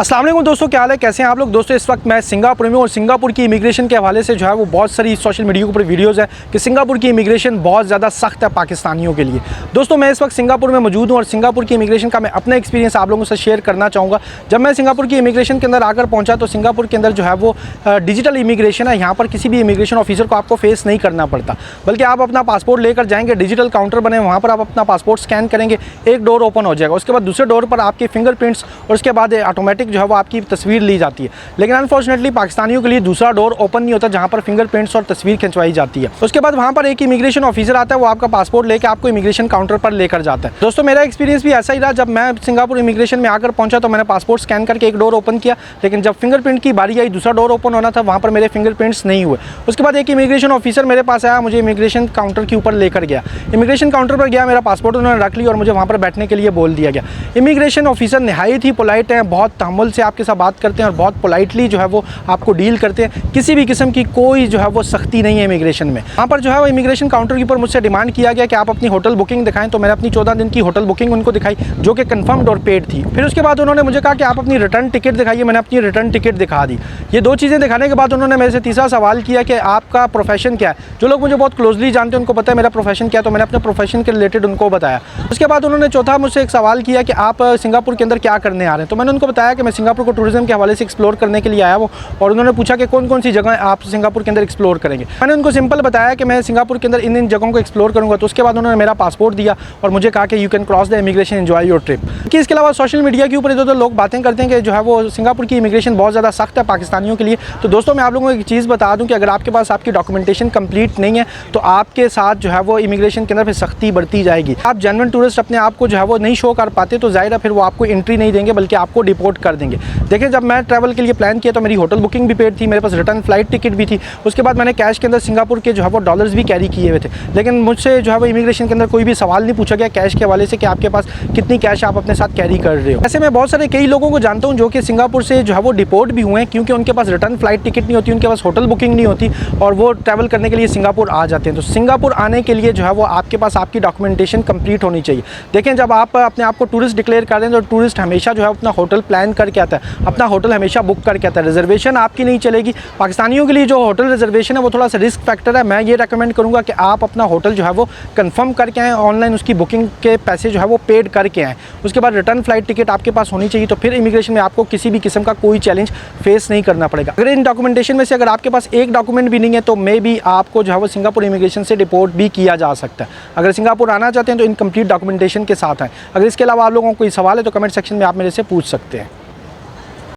अस्सलाम वालेकुम दोस्तों, क्या हाल है, कैसे हैं आप लोग। दोस्तों इस वक्त मैं सिंगापुर में और सिंगापुर की इमिग्रेशन के हवाले से जो है वो बहुत सारी सोशल मीडिया के ऊपर वीडियोज़ है कि सिंगापुर की इमिग्रेशन बहुत ज़्यादा सख्त है पाकिस्तानियों के लिए। दोस्तों मैं इस वक्त सिंगापुर में मौजूद हूँ और सिंगापुर की इमिग्रेशन का मैं अपना एक्सपीरियंस आप लोगों से शेयर करना चाहूँगा। जब मैं सिंगापुर की इमिग्रेशन के अंदर आकर पहुँचा तो सिंगापुर के अंदर जो है वो डिजिटल इमिग्रेशन है। यहाँ पर किसी भी इमिग्रेशन ऑफिसर को आपको फेस नहीं करना पड़ता, बल्कि आप अपना पासपोर्ट लेकर जाएंगे, डिजिटल काउंटर बने वहाँ पर आप अपना पासपोर्ट स्कैन करेंगे, एक डोर ओपन हो जाएगा, उसके बाद दूसरे डोर पर आपके फिंगरप्रिंट्स और उसके बाद ऑटोमेटिक जो है वो आपकी तस्वीर ली जाती है। लेकिन अनफॉर्चुनेटली पाकिस्तानियों के लिए दूसरा डोर ओपन नहीं होता जहां पर फिंगरप्रिंट्स और तस्वीर खिंचवाई जाती है। उसके बाद वहां पर एक इमिग्रेशन ऑफिसर आता है, वो आपका पासपोर्ट लेकर आपको इमिग्रेशन काउंटर पर लेकर जाता है। दोस्तों मेरा एक्सपीरियंस भी ऐसा ही रहा। जब मैं सिंगापुर इमिग्रेशन में आकर पहुंचा तो मैंने पासपोर्ट स्कैन करके एक डोर ओपन किया, लेकिन जब फिंगरप्रिंट की बारी आई, दूसरा डोर ओपन होना था, वहां पर मेरे फिंगरप्रिंट्स नहीं हुए। उसके बाद एक इमिग्रेशन ऑफिसर मेरे पास आया, मुझे इमिग्रेशन काउंटर के ऊपर लेकर गया। इमिग्रेशन काउंटर पर गया, मेरा पासपोर्ट उन्होंने रख लिया और मुझे वहाँ पर बैठने के लिए बोल दिया गया। इमिग्रेशन ऑफिसर नहायत ही पोलाइट हैं, बहुत तहम्मुल से आपके साथ बात करते हैं और बहुत पोलाइटली जो है वो आपको डील करते हैं। किसी भी किस्म की कोई जो है वो सख्ती नहीं है इमिग्रेशन में। वहाँ पर जो है वो इमिग्रेशन काउंटर के ऊपर मुझसे डिमांड किया गया कि आप अपनी होटल बुकिंग दिखाएं, तो मैंने अपनी 14 दिन की होटल बुकिंग उनको दिखाई जो कि कंफर्म्ड और पेड थी। फिर उसके बाद उन्होंने मुझे कहा कि आप अपनी रिटर्न टिकट दिखाइए, मैंने अपनी रिटर्न टिकट दिखा दी। ये दो चीज़ें दिखाने के बाद उन्होंने मेरे से तीसरा सवाल किया कि आपका प्रोफेशन क्या है। जो लोग मुझे बहुत क्लोजली जानते हैं उनको पता है मेरा प्रोफेशन क्या है, तो मैंने अपने प्रोफेशन के रिलेटेड उनको बताया। उसके बाद उन्होंने चौथा मुझसे एक सवाल किया कि आप सिंगापुर के अंदर क्या करने आ रहे हैं। तो मैंने उनको बताया कि मैं सिंगापुर को टूरिज्म के हवाले से एक्सप्लोर करने के लिए आया हूँ, और उन्होंने पूछा कि कौन कौन सी जगह आप सिंगापुर के अंदर एक्सप्लोर करेंगे। मैंने उनको सिंपल बताया कि मैं सिंगापुर के अंदर इन जगहों को एक्सप्लोर करूंगा। तो उसके बाद उन्होंने मेरा पासपोर्ट दिया और मुझे कहा कि you can cross the immigration, enjoy your trip. कि इसके अलावा सोशल मीडिया के ऊपर इधर लोग बातें करते हैं कि जो है वो सिंगापुर की इमिग्रेशन बहुत ज़्यादा सख्त है पाकिस्तानियों के लिए। तो दोस्तों मैं आप लोगों को एक चीज़ बता दूँ कि अगर आपके पास आपकी डॉक्यूमेंटेशन कंप्लीट नहीं है तो आपके साथ जो है वो इमिग्रेशन के अंदर फिर सख्ती बढ़ती जाएगी। आप जेन्युइन टूरिस्ट अपने आप को जो है वो नहीं शो कर पाते तो ज़ाहिर है फिर वो आपको एंट्री नहीं देंगे, बल्कि आपको डिपोर्ट कर देंगे। देखिए जब मैं ट्रैवल के लिए प्लान किया तो मेरी होटल बुकिंग भी पेड थी, मेरे पास रिटर्न फ्लाइट टिकट भी थी। उसके बाद मैंने कैश के अंदर सिंगापुर के जो है वो डॉलर्स भी कैरी किए हुए थे, लेकिन मुझसे जो है वो इमिग्रेशन के अंदर कोई भी सवाल नहीं पूछा गया कैश के हवाले से कि आपके पास कितनी कैश आप अपने साथ कैरी कर रहे हो। ऐसे मैं बहुत सारे कई लोगों को जानता हूँ जो कि सिंगापुर से जो है वो डिपोर्ट भी हुए हैं, क्योंकि उनके पास रिटर्न फ्लाइट टिकट नहीं होती, उनके पास होटल बुकिंग नहीं होती और वो ट्रैवल करने के लिए सिंगापुर आ जाते हैं। तो सिंगापुर आने के लिए जो है वो आपके पास आपकी डॉक्यूमेंटेशन कंप्लीट होनी चाहिए। देखें जब आप अपने आप को टूरिस्ट डिक्लेयर कर रहे हैं तो टूरिस्ट हमेशा जो है अपना होटल प्लान करके आता है, अपना होटल हमेशा बुक करके आता है। रिजर्वेशन आपकी नहीं चलेगी। पाकिस्तानियों के लिए जो होटल रिजर्वेशन है वो थोड़ा सा रिस्क फैक्टर है। मैं ये रेकमेंड करूँगा कि आप अपना होटल जो है वो कंफर्म करके आएँ, ऑनलाइन उसकी बुकिंग के पैसे जो है वो पेड करके आएँ। उसके बाद रिटर्न फ्लाइट टिकट आपके पास होनी चाहिए, तो फिर इमिग्रेशन में आपको किसी भी किस्म का कोई चैलेंज फेस नहीं करना पड़ेगा। अगर इन डॉक्यूमेंटेशन में से अगर आपके पास एक डॉक्यूमेंट भी नहीं है तो मे बी आपको जो है वो सिंगापुर इमिग्रेशन से डिपोर्ट भी किया जा सकता है। अगर सिंगापुर आना चाहते हैं तो इनकम्प्लीट डॉक्यूमेंटेशन के साथ आएँ। अगर इसके अलावा आप लोगों को कोई सवाल है तो कमेंट सेक्शन में आप मेरे से पूछ सकते हैं।